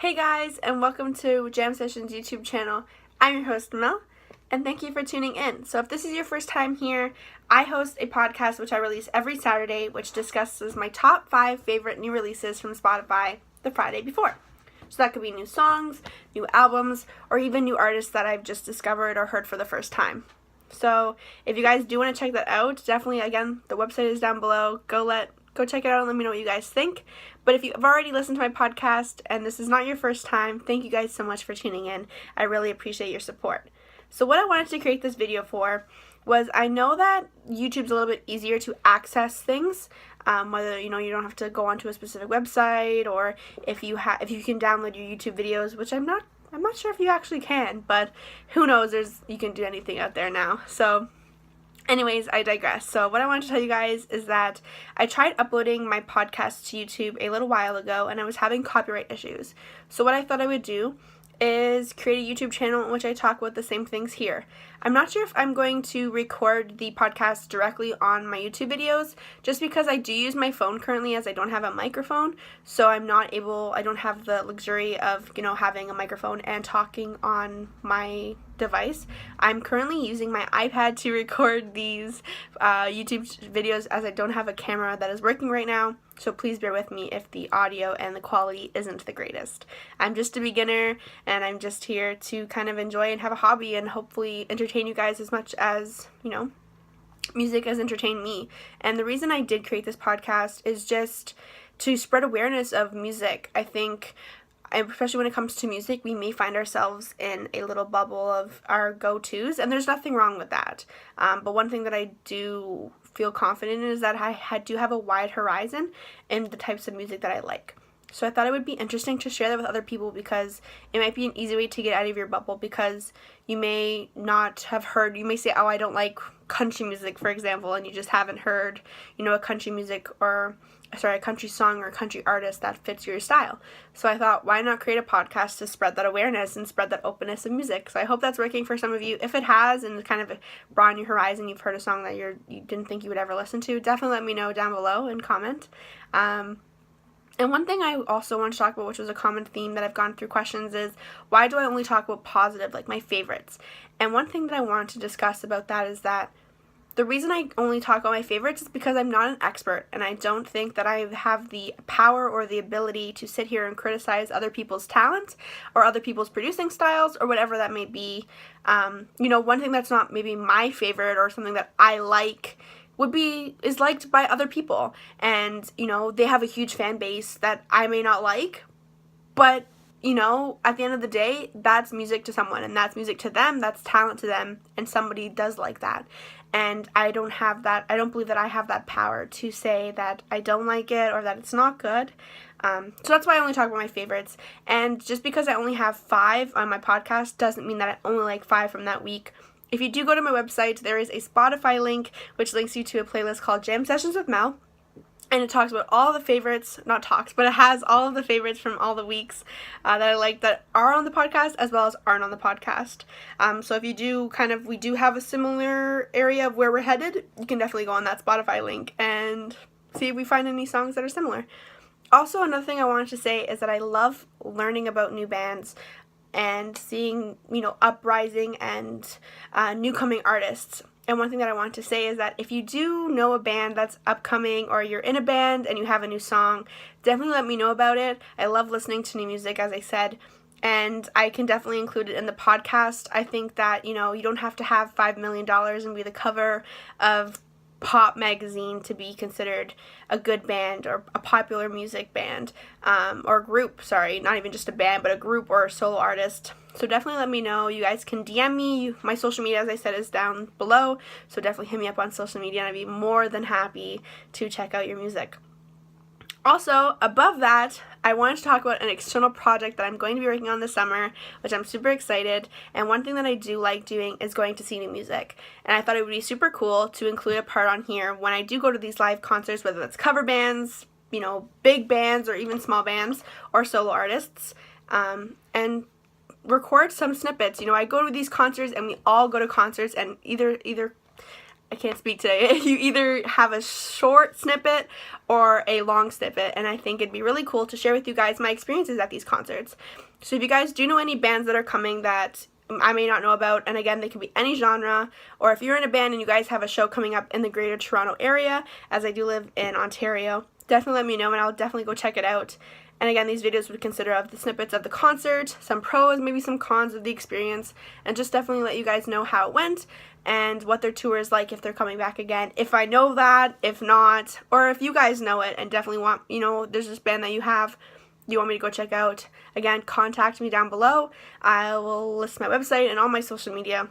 Hey guys, and welcome to Jam Sessions YouTube channel. I'm your host Mel, and thank you for tuning in. So if this is your first time here, I host a podcast which I release every Saturday, which discusses my top 5 favorite new releases from Spotify the Friday before. So that could be new songs, new albums, or even new artists that I've just discovered or heard for the first time. So if you guys do want to check that out, definitely, again, the website is down below. Go check it out and let me know what you guys think. But if you've already listened to my podcast and this is not your first time, thank you guys so much for tuning in. I really appreciate your support. So what I wanted to create this video for was, I know that YouTube's a little bit easier to access things, whether you don't have to go onto a specific website, or if you can download your YouTube videos, which I'm not sure if you actually can, but who knows, you can do anything out there now. So anyways, I digress. So what I wanted to tell you guys is that I tried uploading my podcast to YouTube a little while ago, and I was having copyright issues. So what I thought I would do is create a YouTube channel in which I talk about the same things here. I'm not sure if I'm going to record the podcast directly on my YouTube videos, just because I do use my phone currently, as I don't have a microphone, so I don't have the luxury of, having a microphone and talking on my device. I'm currently using my iPad to record these YouTube videos, as I don't have a camera that is working right now. So please bear with me if the audio and the quality isn't the greatest. I'm just a beginner, and I'm just here to kind of enjoy and have a hobby and hopefully entertain you guys as much as, music has entertained me. And the reason I did create this podcast is just to spread awareness of music. I think, especially when it comes to music, we may find ourselves in a little bubble of our go-tos, and there's nothing wrong with that. But one thing that I do feel confident in is that I do have a wide horizon in the types of music that I like. So I thought it would be interesting to share that with other people, because it might be an easy way to get out of your bubble, because you may not have heard, you may say, oh, I don't like country music, for example, and you just haven't heard, a country song or a country artist that fits your style. So I thought, why not create a podcast to spread that awareness and spread that openness of music? So I hope that's working for some of you. If it has, and kind of broaden your horizon, you've heard a song that you didn't think you would ever listen to, definitely let me know down below and comment. And one thing I also want to talk about, which was a common theme that I've gone through questions, is why do I only talk about positive, like my favorites? And one thing that I wanted to discuss about that is that the reason I only talk about my favorites is because I'm not an expert, and I don't think that I have the power or the ability to sit here and criticize other people's talent or other people's producing styles or whatever that may be. One thing that's not maybe my favorite or something that I like is liked by other people, and they have a huge fan base that I may not like, but at the end of the day, that's music to someone, and that's music to them, that's talent to them, and somebody does like that. And I don't believe that I have that power to say that I don't like it or that it's not good. So that's why I only talk about my favorites. And just because I only have 5 on my podcast doesn't mean that I only like 5 from that week. If you do go to my website, there is a Spotify link which links you to a playlist called Jam Sessions with Mel. And it talks about all the favorites, but it has all of the favorites from all the weeks that I like that are on the podcast as well as aren't on the podcast. So if you do we do have a similar area of where we're headed, you can definitely go on that Spotify link and see if we find any songs that are similar. Also, another thing I wanted to say is that I love learning about new bands and seeing, uprising and newcoming artists. And one thing that I want to say is that if you do know a band that's upcoming, or you're in a band and you have a new song, definitely let me know about it. I love listening to new music, as I said, and I can definitely include it in the podcast. I think that, you don't have to have $5 million and be the cover of Pop magazine to be considered a good band or a popular music band, or group, sorry, not even just a band, but a group or a solo artist. So definitely let me know. You guys can DM me. My social media, as I said, is down below, so definitely hit me up on social media, and I'd be more than happy to check out your music. Also, above that, I wanted to talk about an external project that I'm going to be working on this summer, which I'm super excited. And one thing that I do like doing is going to see new music. And I thought it would be super cool to include a part on here when I do go to these live concerts, whether that's cover bands, big bands, or even small bands, or solo artists, and record some snippets. I go to these concerts, and we all go to concerts, and either I can't speak today. You either have a short snippet or a long snippet, and I think it'd be really cool to share with you guys my experiences at these concerts. So if you guys do know any bands that are coming that I may not know about, and again, they could be any genre, or if you're in a band and you guys have a show coming up in the Greater Toronto area, as I do live in Ontario, definitely let me know and I'll definitely go check it out. And again, these videos would consider of the snippets of the concert, some pros, maybe some cons of the experience, and just definitely let you guys know how it went and what their tour is like if they're coming back again. If I know that, if not, or if you guys know it and definitely want, there's this band that you want me to go check out, again, contact me down below. I will list my website and all my social media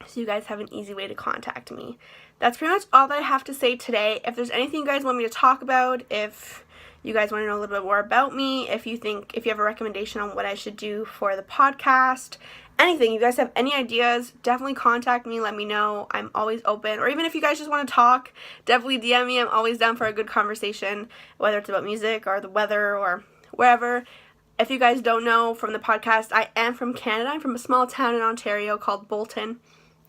so you guys have an easy way to contact me. That's pretty much all that I have to say today. If there's anything you guys want me to talk about, if you guys want to know a little bit more about me, if you have a recommendation on what I should do for the podcast, anything, you guys have any ideas, definitely contact me, let me know. I'm always open. Or even if you guys just want to talk, definitely DM me. I'm always down for a good conversation, whether it's about music or the weather or wherever. If you guys don't know from the podcast, I am from Canada. I'm from a small town in Ontario called Bolton.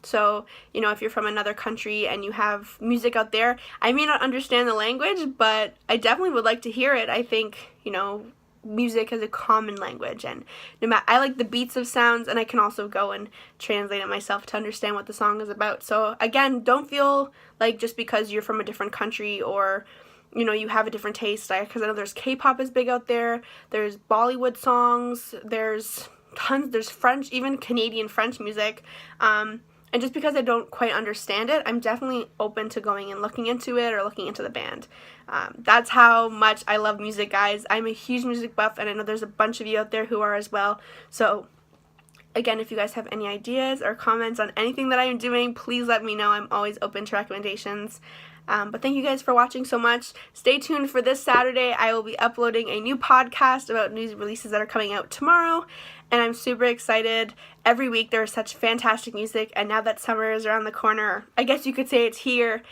So, if you're from another country and you have music out there, I may not understand the language, but I definitely would like to hear it. I think, music is a common language, and I like the beats of sounds, and I can also go and translate it myself to understand what the song is about. So, again, don't feel like just because you're from a different country or you have a different taste, because I know there's K-pop is big out there, there's Bollywood songs, there's French, even Canadian French music, and just because I don't quite understand it, I'm definitely open to going and looking into it or looking into the band. That's how much I love music, guys. I'm a huge music buff, and I know there's a bunch of you out there who are as well. So, again, if you guys have any ideas or comments on anything that I am doing, please let me know. I'm always open to recommendations. But thank you guys for watching so much. Stay tuned for this Saturday. I will be uploading a new podcast about news releases that are coming out tomorrow, and I'm super excited. Every week there is such fantastic music, and now that summer is around the corner, I guess you could say it's here,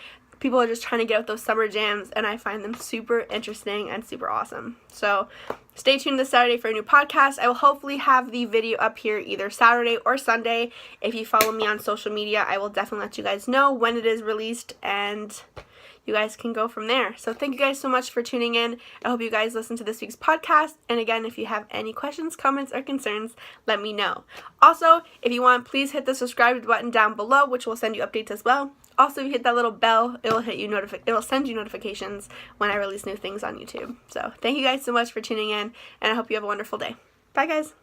people are just trying to get out those summer jams, and I find them super interesting and super awesome. So stay tuned this Saturday for a new podcast. I will hopefully have the video up here either Saturday or Sunday. If you follow me on social media, I will definitely let you guys know when it is released, and you guys can go from there. So thank you guys so much for tuning in. I hope you guys listen to this week's podcast. And again, if you have any questions, comments, or concerns, let me know. Also, if you want, please hit the subscribe button down below, which will send you updates as well. Also, if you hit that little bell, it'll send you notifications when I release new things on YouTube. So thank you guys so much for tuning in, and I hope you have a wonderful day. Bye, guys.